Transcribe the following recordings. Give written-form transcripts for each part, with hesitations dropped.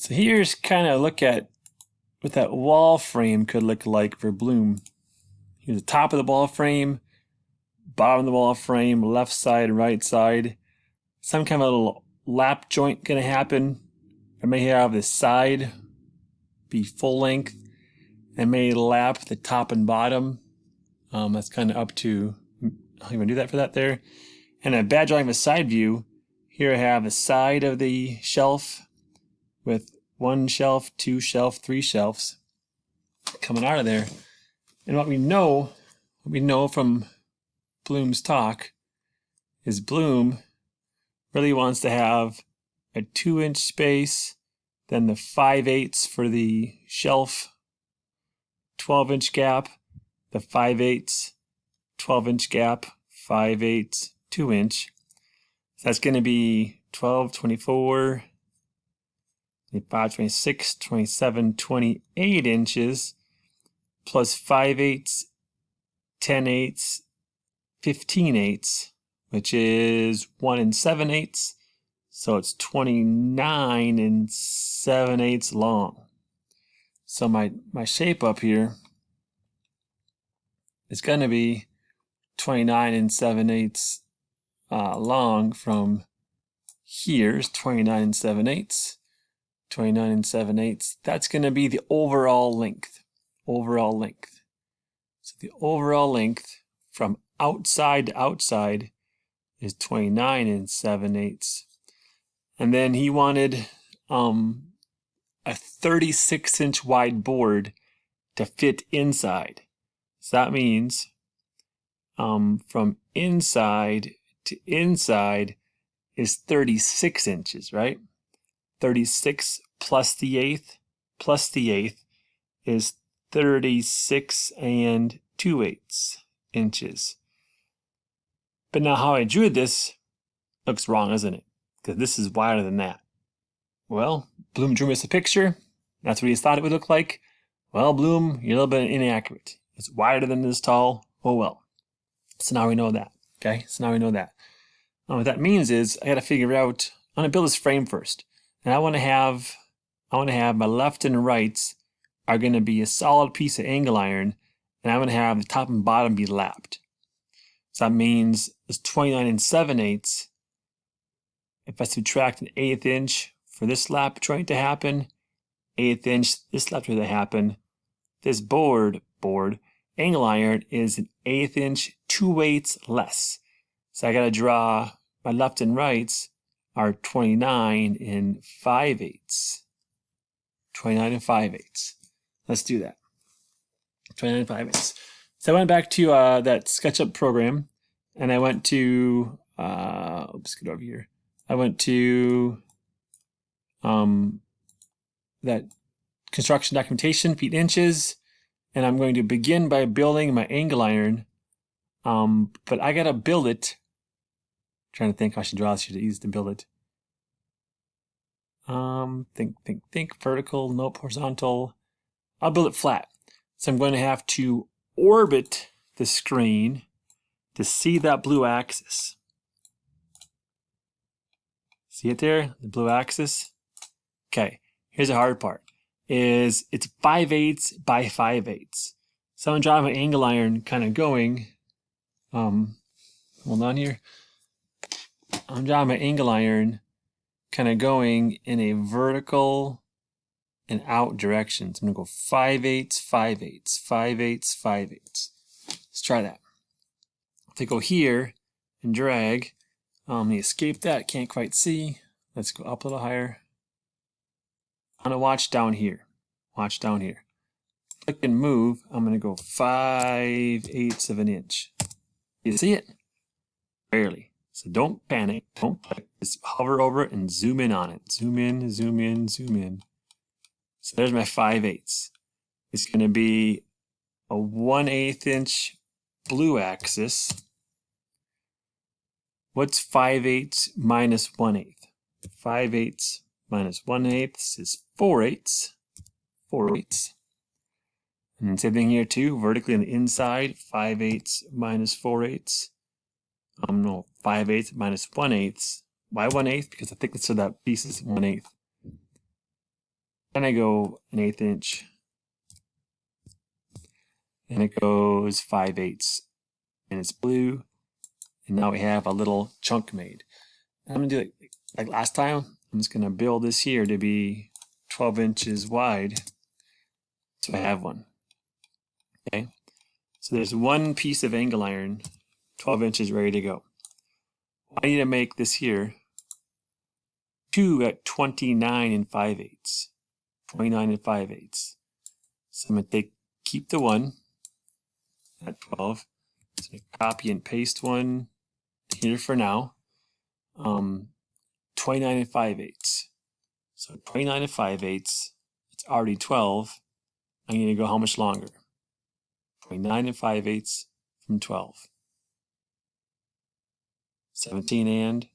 So here's kind of a look at what that wall frame could look like for Bloom. Here's the top of the wall frame, bottom of the wall frame, left side, right side. Some kind of a little lap joint going to happen. I may have the side be full length. I may lap the top and bottom. That's kind of up to how you want to do that for that there. And a bad drawing of a side view. Here I have the side of the shelf with one shelf, two shelf, three shelves coming out of there. And what we know from Bloom's talk is Bloom really wants to have a 2-inch space, then the 5/8 for the shelf, 12-inch gap, the 5/8, 12-inch gap, 5/8, 2-inch. So that's going to be 12, 24, 25, 26, 27, 28 inches plus 5/8, 10/8, 15/8, which is 1 7/8. So it's 29 7/8 long. So my shape up here is going to be 29 7/8 long from here's 29 7/8. 29 7/8. That's going to be the overall length. Overall length. So the overall length from outside to outside is 29 7/8. And then he wanted a 36-inch wide board to fit inside. So that means from inside to inside is 36 inches, right? 36 plus the eighth is 36 2/8 inches. But now how I drew this looks wrong, isn't it? Because this is wider than that. Well, Bloom drew us a picture. That's what he thought it would look like. Well, Bloom, you're a little bit inaccurate. It's wider than this tall. Oh well. So now we know that. Okay, so now we know that. Now what that means is I got to figure out. I'm gonna build this frame first, and I want to have my left and rights are going to be a solid piece of angle iron, and I'm going to have the top and bottom be lapped. So that means it's 29 7/8. If I subtract an 1/8 inch for this lap joint to happen, 1/8 inch this lap joint to happen, this board angle iron is an 1/8 inch 2/8 less. So I got to draw my left and rights are 29 5/8. 29 5/8. Let's do that. 29 5/8. So I went back to that SketchUp program, and I went to let's get over here. I went to that construction documentation, feet inches, and I'm going to begin by building my angle iron. But I gotta build it. I'm trying to think how I should draw this here to easy to build it. Think vertical, nope, horizontal. I'll build it flat. So I'm going to have to orbit the screen to see that blue axis. See it there? The blue axis? Okay, here's the hard part. It's 5/8 by 5/8. So I'm drawing my angle iron kind of going. Hold on here. I'm drawing my angle iron kind of going in a vertical and out direction. So I'm going to go 5/8, 5/8, 5/8, 5/8. Let's try that. If I go here and drag, let me escape that, can't quite see. Let's go up a little higher. I'm going to watch down here. Watch down here. Click and move. I'm going to go 5/8 of an inch. You see it? Barely. So don't panic. Don't panic. Just hover over it and zoom in on it. Zoom in, zoom in, zoom in. So there's my 5/8. It's going to be a 1/8 inch blue axis. What's 5/8 minus 1/8? 5/8 minus 1/8 is 4/8. 4/8. And then same thing here too, vertically on the inside, 5/8 minus 4/8. No, 5/8 minus 1/8. Why 1/8? Because the thickness of that piece is 1/8. Then I go 1/8 inch. And it goes 5/8. And it's blue. And now we have a little chunk made. I'm gonna do it like last time. I'm just gonna build this here to be 12 inches wide. So I have one. Okay. So there's one piece of angle iron, 12 inches ready to go. I need to make this here 2 at 29 5/8. 29 5/8. So I'm gonna keep the one at 12. So I'm gonna copy and paste one here for now. 29 5/8. So 29 5/8. It's already 12. I'm going to go how much longer? 29 5/8 from 12. 17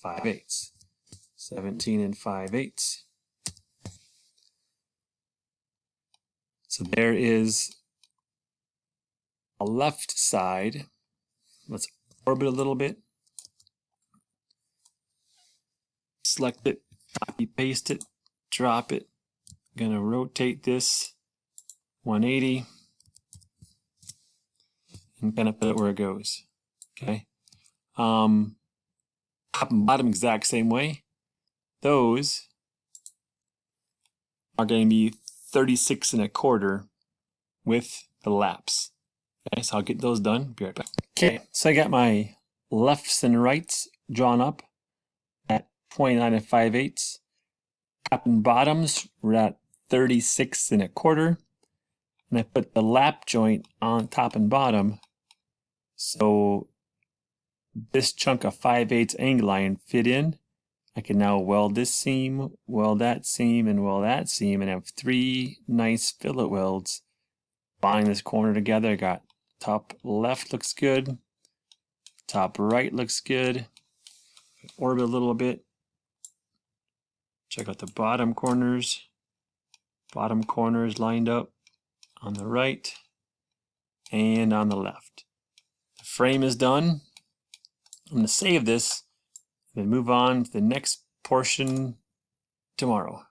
5/8. 17 5/8. So there is a left side. Let's orbit a little bit. Select it, copy, paste it, drop it. I'm going to rotate this 180 and kind of put it where it goes. Okay. Top and bottom exact same way. Those are going to be 36 1/4 with the laps. Okay, so I'll get those done. Be right back. Okay, so I got my lefts and rights drawn up at 29 5/8. Top and bottoms were at 36 1/4. And I put the lap joint on top and bottom. So this chunk of 5/8 angle iron fit in. I can now weld this seam, weld that seam, and weld that seam, and have 3 nice fillet welds binding this corner together. I got top left looks good, top right looks good. Orbit a little bit. Check out the bottom corners. Bottom corners lined up on the right and on the left. The frame is done. I'm going to save this and then move on to the next portion tomorrow.